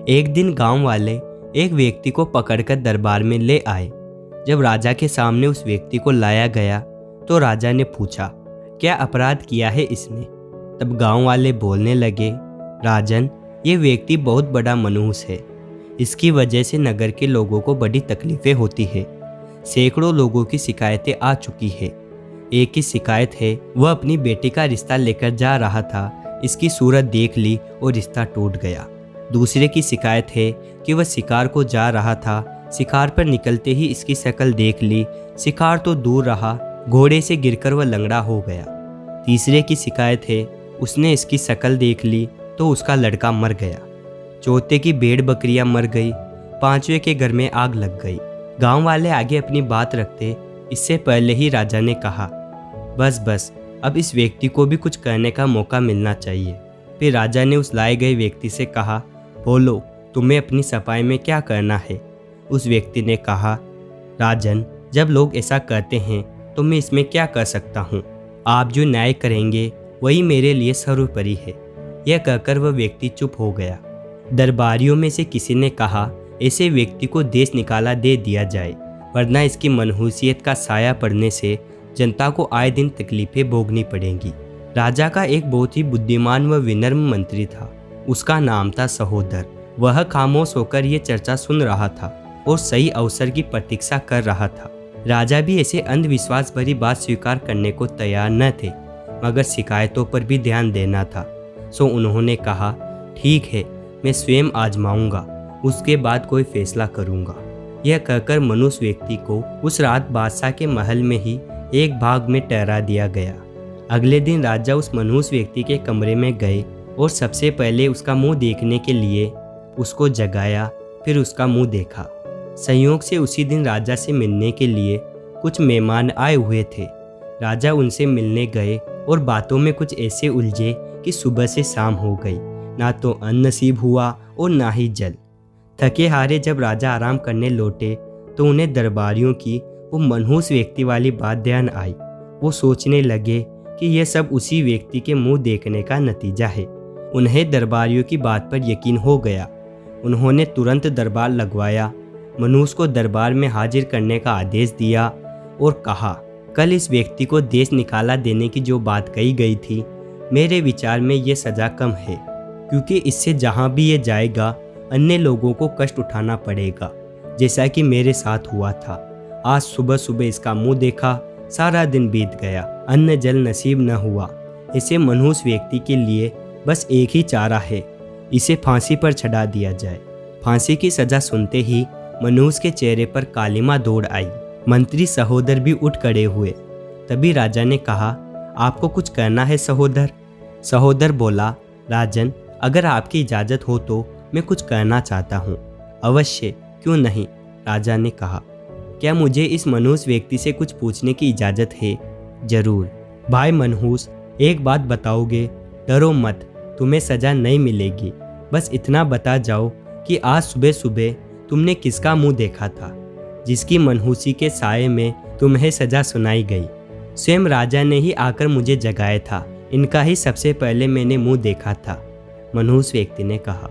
एक दिन गांव वाले एक व्यक्ति को पकड़कर दरबार में ले आए। जब राजा के सामने उस व्यक्ति को लाया गया तो राजा ने पूछा, क्या अपराध किया है इसने? तब गांव वाले बोलने लगे, राजन, ये व्यक्ति बहुत बड़ा मनहूस है। इसकी वजह से नगर के लोगों को बड़ी तकलीफें होती है। सैकड़ों लोगों की शिकायतें आ चुकी है। एक ही शिकायत है, वह अपनी बेटी का रिश्ता लेकर जा रहा था, इसकी सूरत देख ली और रिश्ता टूट गया। दूसरे की शिकायत है कि वह शिकार को जा रहा था, शिकार पर निकलते ही इसकी शक्ल देख ली, शिकार तो दूर रहा, घोड़े से गिरकर वह लंगड़ा हो गया। तीसरे की शिकायत है, उसने इसकी शक्ल देख ली तो उसका लड़का मर गया। चौथे की भेड़ बकरियां मर गई। पांचवें के घर में आग लग गई। गांव वाले आगे अपनी बात रखते इससे पहले ही राजा ने कहा, बस बस, अब इस व्यक्ति को भी कुछ करने का मौका मिलना चाहिए। फिर राजा ने उस लाए गए व्यक्ति से कहा, बोलो, तुम्हें अपनी सफाई में क्या करना है? उस व्यक्ति ने कहा, राजन, जब लोग ऐसा करते हैं तो मैं इसमें क्या कर सकता हूँ? आप जो न्याय करेंगे वही मेरे लिए सर्वोपरि है। यह कहकर वह व्यक्ति चुप हो गया। दरबारियों में से किसी ने कहा, ऐसे व्यक्ति को देश निकाला दे दिया जाए, वरना इसकी मनहूसियत का साया पड़ने से जनता को आए दिन तकलीफें भोगनी पड़ेंगी। राजा का एक बहुत ही बुद्धिमान व विनम्र मंत्री था। उसका नाम था सहोदर। वह खामोश होकर ये चर्चा सुन रहा था और सही अवसर की प्रतीक्षा कर रहा था। राजा भी ऐसे अंधविश्वास भरी बात स्वीकार करने को तैयार न थे, मगर शिकायतों पर भी ध्यान देना था। सो उन्होंने कहा, ठीक है, मैं स्वयं आजमाऊंगा, उसके बाद कोई फैसला करूंगा। यह कहकर मनुष्य व्यक्ति को उस रात बादशाह के महल में ही एक भाग में ठहरा दिया गया। अगले दिन राजा उस मनुष्य व्यक्ति के कमरे में गए और सबसे पहले उसका मुंह देखने के लिए उसको जगाया, फिर उसका मुंह देखा। संयोग से उसी दिन राजा से मिलने के लिए कुछ मेहमान आए हुए थे। राजा उनसे मिलने गए और बातों में कुछ ऐसे उलझे कि सुबह से शाम हो गई। ना तो अन्न नसीब हुआ और ना ही जल। थके हारे जब राजा आराम करने लौटे तो उन्हें दरबारियों की वो मनहूस व्यक्ति वाली बात ध्यान आई। वो सोचने लगे कि यह सब उसी व्यक्ति के मुंह देखने का नतीजा है। उन्हें दरबारियों की बात पर यकीन हो गया। उन्होंने तुरंत दरबार लगवाया, मनहूस को दरबार में हाजिर करने का आदेश दिया और कहा, कल इस व्यक्ति को देश निकाला देने की जो बात कही गई थी, मेरे विचार में ये सज़ा कम है, क्योंकि इससे जहाँ भी ये जाएगा अन्य लोगों को कष्ट उठाना पड़ेगा, जैसा कि मेरे साथ हुआ था। आज सुबह सुबह इसका मुंह देखा, सारा दिन बीत गया, अन्न जल नसीब न हुआ। ऐसे मनहूस व्यक्ति के लिए बस एक ही चारा है, इसे फांसी पर चढ़ा दिया जाए। फांसी की सजा सुनते ही मनहूस के चेहरे पर कालिमा दौड़ आई। मंत्री सहोदर भी उठ खड़े हुए। तभी राजा ने कहा, आपको कुछ करना है सहोदर? सहोदर बोला, राजन, अगर आपकी इजाज़त हो तो मैं कुछ करना चाहता हूँ। अवश्य, क्यों नहीं, राजा ने कहा। क्या मुझे इस मनहूस व्यक्ति से कुछ पूछने की इजाज़त है? जरूर। भाई मनहूस, एक बात बताओगे? डरो मत, तुम्हें सज़ा नहीं मिलेगी। बस इतना बता जाओ कि आज सुबह सुबह तुमने किसका मुंह देखा था, जिसकी मनहूसी के साये में तुम्हें सज़ा सुनाई गई? स्वयं राजा ने ही आकर मुझे जगाया था, इनका ही सबसे पहले मैंने मुंह देखा था, मनहूस व्यक्ति ने कहा।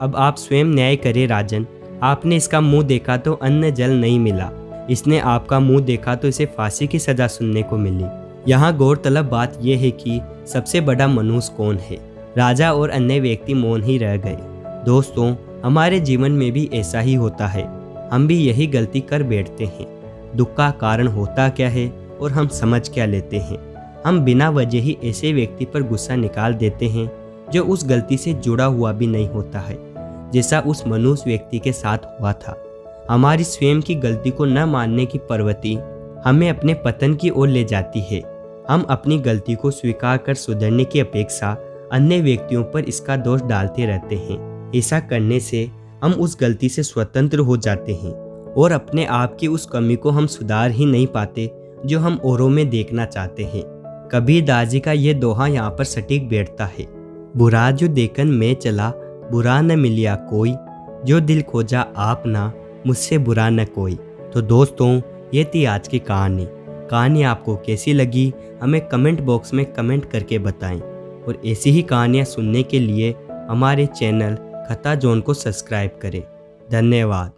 अब आप स्वयं न्याय करें राजन। आपने इसका मुंह देखा तो अन्न जल नहीं मिला, इसने आपका मुंह देखा तो इसे फांसी की सज़ा सुनने को मिली। यहाँ गौरतलब बात यह है कि सबसे बड़ा मनहूस कौन है? राजा और अन्य व्यक्ति मौन ही रह गए। दोस्तों, हमारे जीवन में भी ऐसा ही होता है। हम भी यही गलती कर बैठते हैं। दुख का कारण होता क्या है और हम समझ क्या लेते हैं? हम बिना वजह ही ऐसे व्यक्ति पर गुस्सा निकाल देते हैं जो उस गलती से जुड़ा हुआ भी नहीं होता है, जैसा उस मनुष्य व्यक्ति के साथ हुआ था। हमारी स्वयं की गलती को न मानने की प्रवृत्ति हमें अपने पतन की ओर ले जाती है। हम अपनी गलती को स्वीकार कर सुधरने की अपेक्षा अन्य व्यक्तियों पर इसका दोष डालते रहते हैं। ऐसा करने से हम उस गलती से स्वतंत्र हो जाते हैं और अपने आप की उस कमी को हम सुधार ही नहीं पाते जो हम औरों में देखना चाहते हैं। कबीरदास जी का ये दोहा यहाँ पर सटीक बैठता है। बुरा जो देखन मैं चला, बुरा न मिलिया कोई, जो दिल खोजा आप ना, मुझसे बुरा न कोई। तो दोस्तों, ये थी आज की कहानी आपको कैसी लगी हमें कमेंट बॉक्स में कमेंट करके बताएं। और ऐसी ही कहानियाँ सुनने के लिए हमारे चैनल कथा जोन को सब्सक्राइब करें। धन्यवाद।